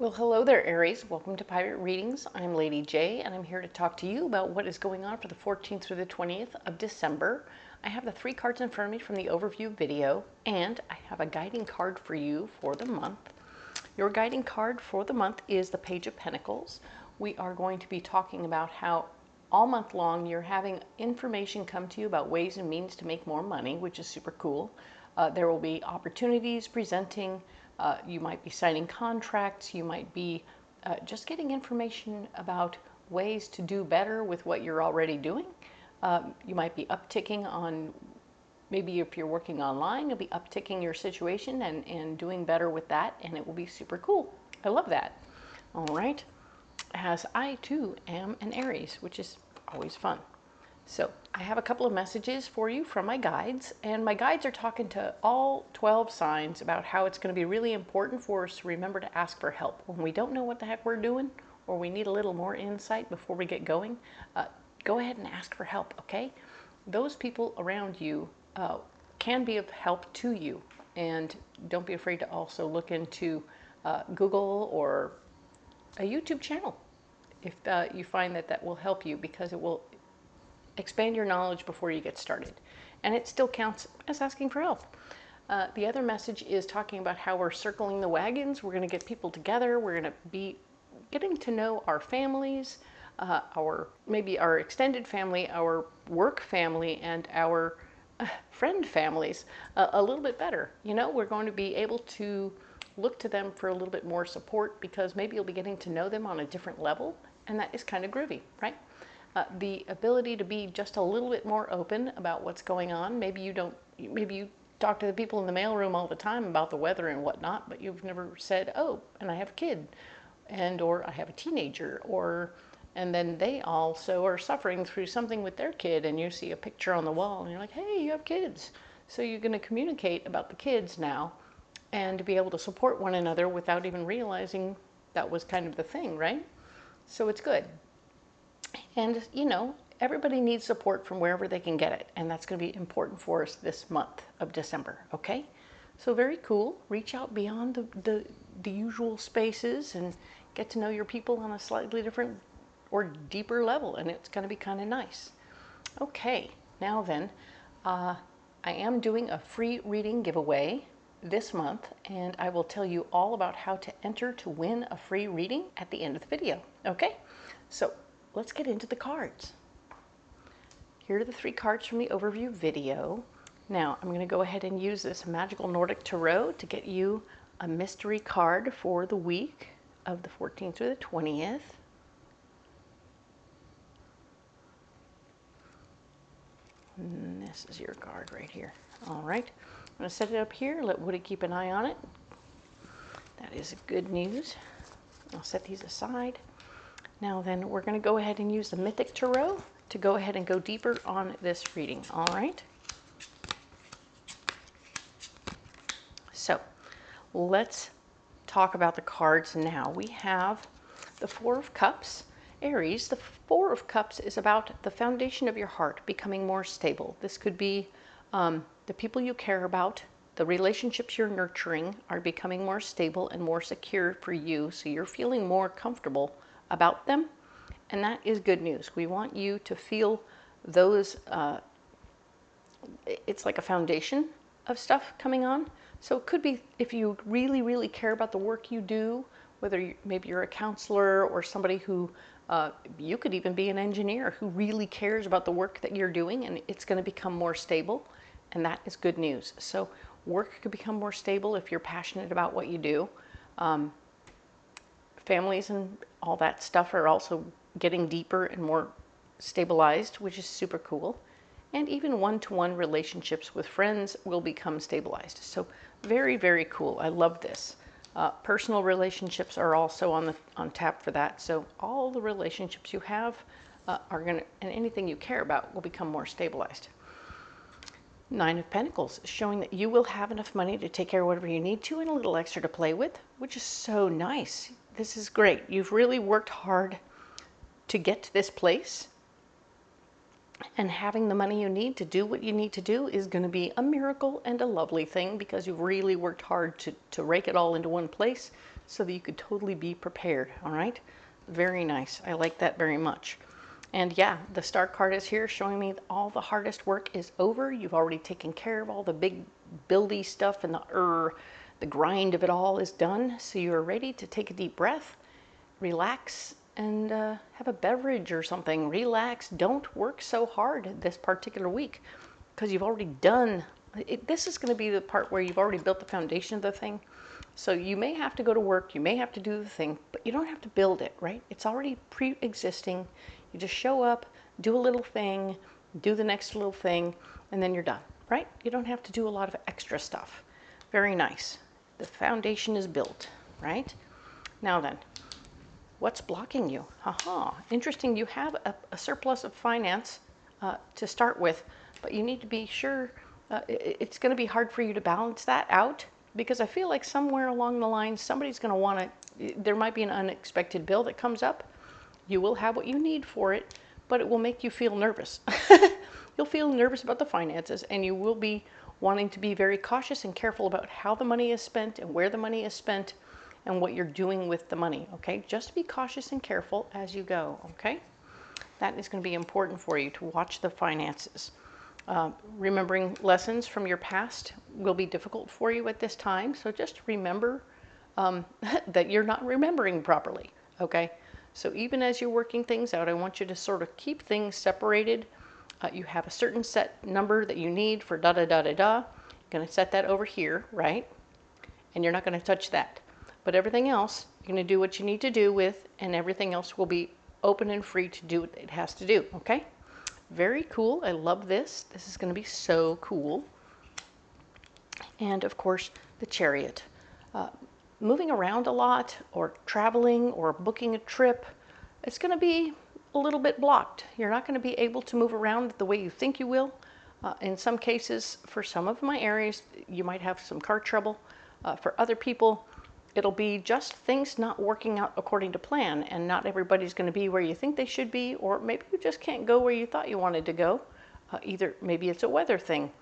Well, hello there, Aries. Welcome to Pirate Readings. I'm Lady J, and I'm here to talk to you about what is going on for the 14th through the 20th of December. I have the 3 cards in front of me from the overview video, and I have a guiding card for you for the month. Your guiding card for the month is the Page of Pentacles. We are going to be talking about how all month long you're having information come to you about ways and means to make more money, which is super cool. There will be opportunities presenting. You might be signing contracts. You might be just getting information about ways to do better with what you're already doing. You might be upticking on, maybe if you're working online, you'll be upticking your situation and doing better with that, and it will be super cool. I love that. All right. As I too am an Aries, which is always fun. So I have a couple of messages for you from my guides, and my guides are talking to all 12 signs about how it's going to be really important for us to remember to ask for help. When we don't know what the heck we're doing, or we need a little more insight before we get going, go ahead and ask for help, okay? Those people around you can be of help to you, and don't be afraid to also look into Google or a YouTube channel if you find that that will help you, because it will expand your knowledge before you get started. And it still counts as asking for help. The other message is talking about how we're circling the wagons. We're going to get people together. We're going to be getting to know our families, maybe our extended family, our work family, and our friend families a little bit better. You know, we're going to be able to look to them for a little bit more support, because maybe you'll be getting to know them on a different level, and that is kind of groovy, right? The ability to be just a little bit more open about what's going on. Maybe you talk to the people in the mailroom all the time about the weather and whatnot, but you've never said, oh, and I have a kid, or I have a teenager, and then they also are suffering through something with their kid, and you see a picture on the wall and you're like, hey, you have kids. So you're going to communicate about the kids now and to be able to support one another without even realizing that was kind of the thing, right? So it's good. And, you know, everybody needs support from wherever they can get it. And that's going to be important for us this month of December, okay? So very cool. Reach out beyond the usual spaces and get to know your people on a slightly different or deeper level. And it's going to be kind of nice. Okay, now then, I am doing a free reading giveaway this month, and I will tell you all about how to enter to win a free reading at the end of the video, okay? So let's get into the cards. Here are the 3 cards from the overview video. Now, I'm going to go ahead and use this magical Nordic tarot to get you a mystery card for the week of the 14th through the 20th. And this is your card right here. All right. I'm going to set it up here. Let Woody keep an eye on it. That is good news. I'll set these aside. Now then, we're going to go ahead and use the Mythic Tarot to go ahead and go deeper on this reading, all right? So, let's talk about the cards now. We have the 4 of Cups. Aries, the 4 of Cups is about the foundation of your heart becoming more stable. This could be the people you care about, the relationships you're nurturing are becoming more stable and more secure for you, so you're feeling more comfortable about them, and that is good news. We want you to feel those, it's like a foundation of stuff coming on. So it could be if you really, really care about the work you do, whether maybe you're a counselor or somebody who, you could even be an engineer who really cares about the work that you're doing, and it's going to become more stable, and that is good news. So work could become more stable if you're passionate about what you do. Families and all that stuff are also getting deeper and more stabilized, which is super cool. And even one-to-one relationships with friends will become stabilized. So very, very cool. I love this. Personal relationships are also on tap for that. So all the relationships you have are going to, and anything you care about will become more stabilized. 9 of Pentacles, showing that you will have enough money to take care of whatever you need to and a little extra to play with, which is so nice. This is great. You've really worked hard to get to this place, And having the money you need to do what you need to do is going to be a miracle and a lovely thing, because you've really worked hard to rake it all into one place so that you could totally be prepared. All right. Very nice. I like that very much. And yeah, the star card is here showing me that all the hardest work is over. You've already taken care of all the big buildy stuff, and the grind of it all is done. So you're ready to take a deep breath, relax, and have a beverage or something. Relax. Don't work so hard this particular week, because you've already done it. This is going to be the part where you've already built the foundation of the thing. So you may have to go to work, you may have to do the thing, but you don't have to build it, right? It's already pre-existing. You just show up, do a little thing, do the next little thing, and then you're done, right? You don't have to do a lot of extra stuff. Very nice. The foundation is built, right? Now then, what's blocking you? Haha, interesting. You have a surplus of finance to start with, but you need to be sure it's going to be hard for you to balance that out, because I feel like somewhere along the line, somebody's going to want to, there might be an unexpected bill that comes up. You will have what you need for it, but it will make you feel nervous. You'll feel nervous about the finances, and you will be wanting to be very cautious and careful about how the money is spent and where the money is spent and what you're doing with the money, okay? Just be cautious and careful as you go, okay? That is going to be important for you to watch the finances. Remembering lessons from your past will be difficult for you at this time, so just remember that you're not remembering properly, okay? So even as you're working things out, I want you to sort of keep things separated. You have a certain set number that you need for da-da-da-da-da. You're going to set that over here, right? And you're not going to touch that. But everything else, you're going to do what you need to do with, and everything else will be open and free to do what it has to do, okay? Very cool. I love this. This is going to be so cool. And of course, the Chariot. Moving around a lot, or traveling, or booking a trip, it's going to be a little bit blocked. You're not going to be able to move around the way you think you will. In some cases, for some of my Aries, you might have some car trouble. For other people, it'll be just things not working out according to plan, and not everybody's going to be where you think they should be, or maybe you just can't go where you thought you wanted to go. Either maybe it's a weather thing,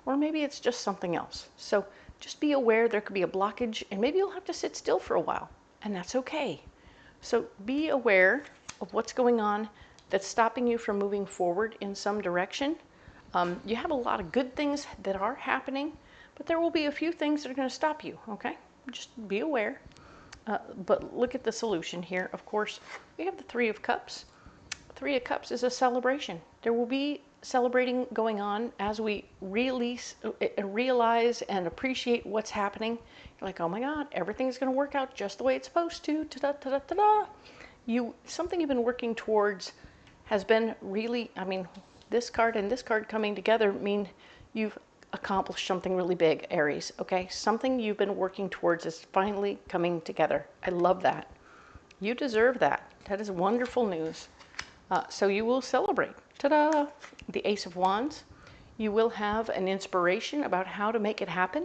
or maybe it's just something else. So just be aware there could be a blockage, and maybe you'll have to sit still for a while, and that's okay. So be aware of what's going on that's stopping you from moving forward in some direction. You have a lot of good things that are happening, but there will be a few things that are going to stop you, okay? Just be aware. But look at the solution here. Of course, we have the Three of Cups. Three of Cups is a celebration. There will be celebrating going on as we realize and appreciate what's happening. You're like, oh my God, everything's going to work out just the way it's supposed to. Ta-da-ta-da-ta-da. Something you've been working towards has been really, I mean, this card and this card coming together mean you've accomplished something really big, Aries, okay? Something you've been working towards is finally coming together. I love that. You deserve that. That is wonderful news. So you will celebrate. Ta-da! The Ace of Wands. You will have an inspiration about how to make it happen.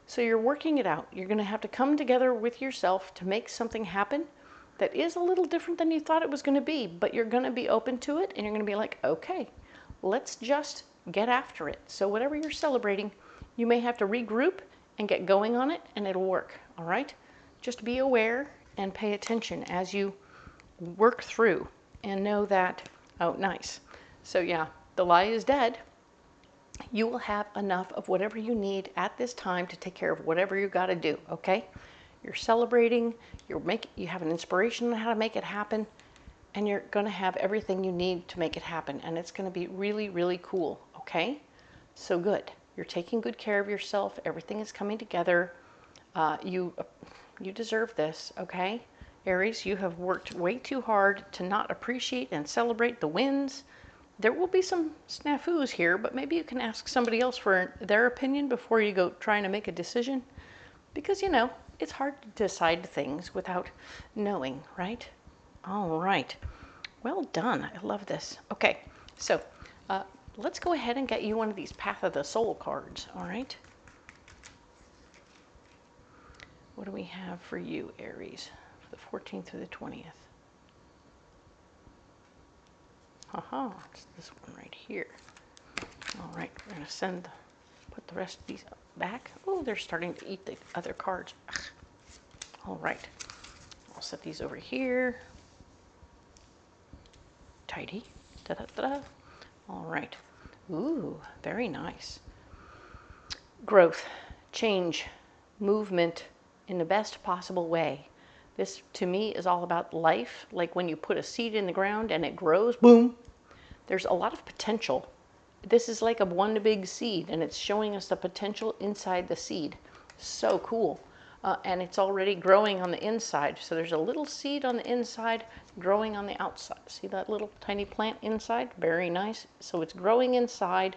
So you're working it out. You're going to have to come together with yourself to make something happen that is a little different than you thought it was going to be, but you're going to be open to it, and you're going to be like, okay, let's just get after it. So whatever you're celebrating, you may have to regroup and get going on it, and it'll work, all right? Just be aware and pay attention as you work through, and know that, oh, nice. So yeah, the lie is dead. You will have enough of whatever you need at this time to take care of whatever you got to do, okay? You're celebrating, you have an inspiration on how to make it happen, and you're going to have everything you need to make it happen, and it's going to be really, really cool, okay? So good. You're taking good care of yourself. Everything is coming together. You deserve this, okay? Aries, you have worked way too hard to not appreciate and celebrate the wins. There will be some snafus here, but maybe you can ask somebody else for their opinion before you go trying to make a decision. Because, you know, it's hard to decide things without knowing, right? All right. Well done. I love this. Okay, so let's go ahead and get you one of these Path of the Soul cards, all right? What do we have for you, Aries, for the 14th through the 20th? Haha, it's this one right here. All right, we're going to put the rest of these back. Oh, they're starting to eat the other cards. Ugh. All right, I'll set these over here. Tidy. Da-da-da-da. All right. Ooh, very nice. Growth, change, movement in the best possible way. This, to me, is all about life. Like when you put a seed in the ground and it grows, boom. There's a lot of potential. This is like a one big seed, and it's showing us the potential inside the seed. So cool. And it's already growing on the inside. So there's a little seed on the inside growing on the outside. See that little tiny plant inside? Very nice. So it's growing inside,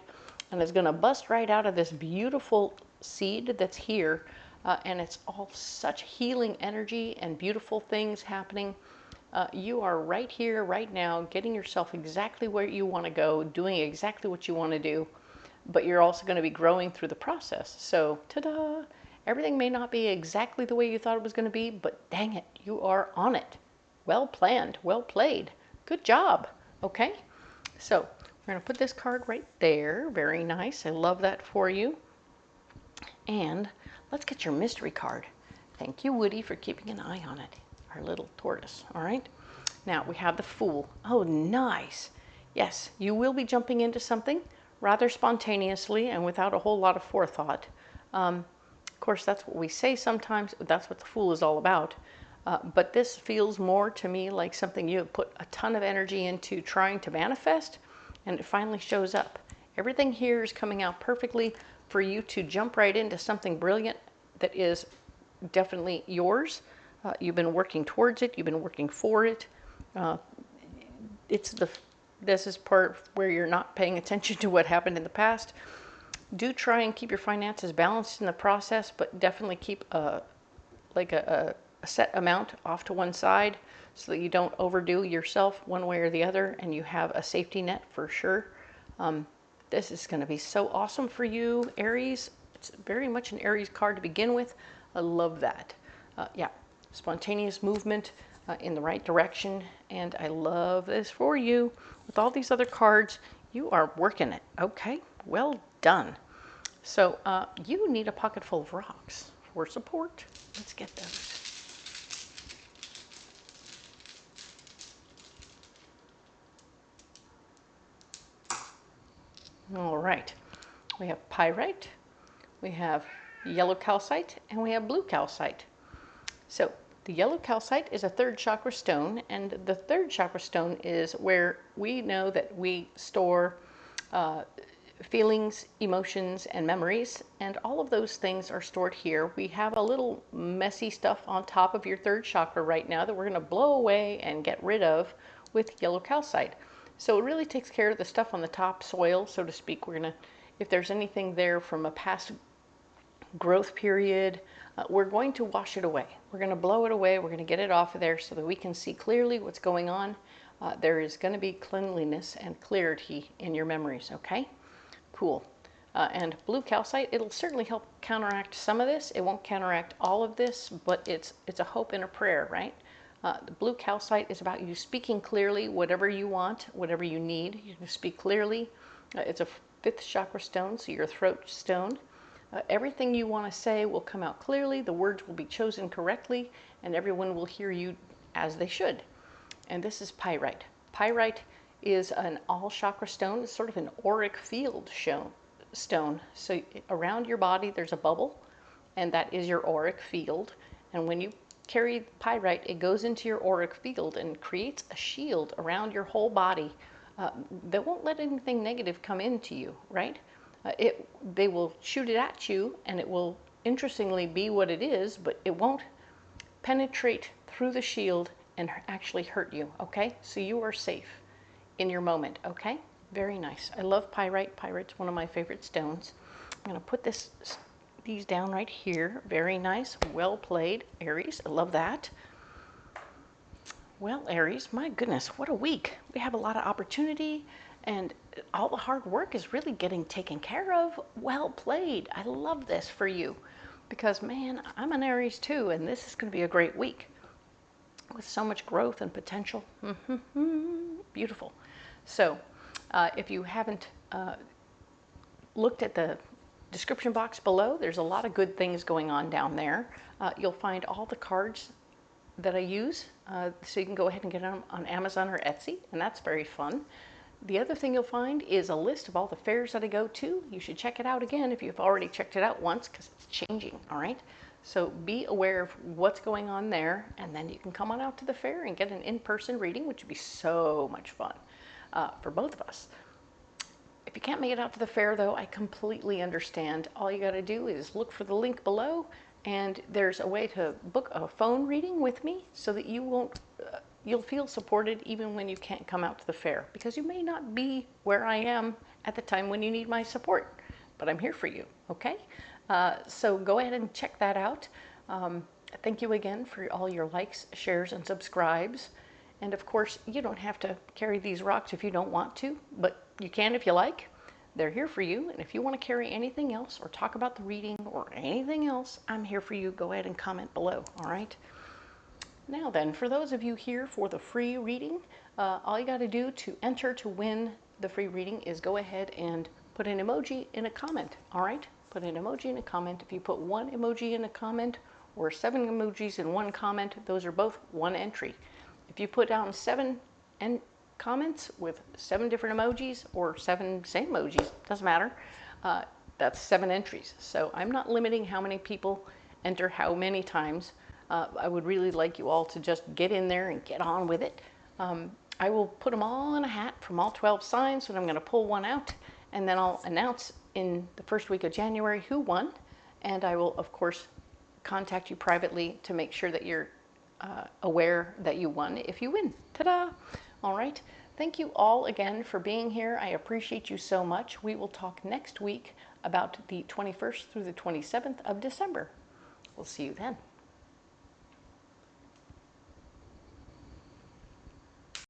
and it's going to bust right out of this beautiful seed that's here. And it's all such healing energy and beautiful things happening. You are right here, right now, getting yourself exactly where you want to go, doing exactly what you want to do, but you're also going to be growing through the process. So, ta-da! Everything may not be exactly the way you thought it was going to be, but dang it, you are on it. Well planned, well played. Good job, okay? So, we're going to put this card right there. Very nice. I love that for you. And let's get your mystery card. Thank you, Woody, for keeping an eye on it. Our little tortoise, all right? Now, we have the Fool. Oh, nice. Yes, you will be jumping into something rather spontaneously and without a whole lot of forethought. Of course, that's what we say sometimes. That's what the Fool is all about. But this feels more to me like something you have put a ton of energy into trying to manifest, and it finally shows up. Everything here is coming out perfectly for you to jump right into something brilliant that is definitely yours. You've been working towards it. You've been working for it. This is part where you're not paying attention to what happened in the past. Do try and keep your finances balanced in the process, but definitely keep a set amount off to one side so that you don't overdo yourself one way or the other, and you have a safety net for sure. This is going to be so awesome for you, Aries. It's very much an Aries card to begin with. I love that. Yeah, spontaneous movement in the right direction, and I love this for you. With all these other cards, you are working it. Okay, well done. So you need a pocket full of rocks for support. Let's get those. All right, we have pyrite, we have yellow calcite, and we have blue calcite. So the yellow calcite is a third chakra stone, and the third chakra stone is where we know that we store feelings, emotions, and memories, and all of those things are stored here. We have a little messy stuff on top of your third chakra right now that we're going to blow away and get rid of with yellow calcite. So it really takes care of the stuff on the top soil, so to speak. We're going to, if there's anything there from a past growth period, we're going to wash it away. We're going to blow it away. We're going to get it off of there so that we can see clearly what's going on. There is going to be cleanliness and clarity in your memories, okay? Cool. And blue calcite, it'll certainly help counteract some of this. It won't counteract all of this, but it's a hope and a prayer, right? The blue calcite is about you speaking clearly whatever you want, whatever you need. You can speak clearly. It's a fifth chakra stone, so your throat stone. Everything you want to say will come out clearly. The words will be chosen correctly, and everyone will hear you as they should. And this is pyrite. Pyrite is an all chakra stone. It's sort of an auric field stone. So around your body there's a bubble, and that is your auric field. And when you carry pyrite, it goes into your auric field and creates a shield around your whole body that won't let anything negative come into you, right? They will shoot it at you, and it will interestingly be what it is, but it won't penetrate through the shield and actually hurt you, okay? So you are safe in your moment, okay? Very nice. I love pyrite. Pyrite's one of my favorite stones. I'm going to put these down right here. Very nice. Well played, Aries. I love that. Well, Aries, my goodness, what a week. We have a lot of opportunity, and all the hard work is really getting taken care of. Well played. I love this for you because, man, I'm an Aries too, and this is going to be a great week with so much growth and potential. Beautiful. So if you haven't looked at the description box below, there's a lot of good things going on down there. You'll find all the cards that I use, so you can go ahead and get them on Amazon or Etsy, and that's very fun. The other thing you'll find is a list of all the fairs that I go to. You should check it out again if you've already checked it out once, because it's changing, all right? So be aware of what's going on there, and then you can come on out to the fair and get an in-person reading, which would be so much fun for both of us. If you can't make it out to the fair, though, I completely understand. All you got to do is look for the link below, and there's a way to book a phone reading with me so that you won't, you'll feel supported even when you can't come out to the fair, because you may not be where I am at the time when you need my support, but I'm here for you, okay? So go ahead and check that out. Thank you again for all your likes, shares, and subscribes. And of course, you don't have to carry these rocks if you don't want to, but you can if you like. They're here for you. And if you want to carry anything else or talk about the reading or anything else, I'm here for you. Go ahead and comment below, all right? Now then, for those of you here for the free reading, all you got to do to enter to win the free reading is go ahead and put an emoji in a comment, all right? Put an emoji in a comment. If you put one emoji in a comment or 7 emojis in one comment, those are both one entry. If you put down 7 comments with 7 different emojis or 7 same emojis, doesn't matter, that's 7 entries. So I'm not limiting how many people enter how many times. I would really like you all to just get in there and get on with it. I will put them all in a hat from all 12 signs, and I'm going to pull one out, and then I'll announce in the first week of January who won, and I will, of course, contact you privately to make sure that you're aware that you won if you win. Ta-da! All right. Thank you all again for being here. I appreciate you so much. We will talk next week about the 21st through the 27th of December. We'll see you then.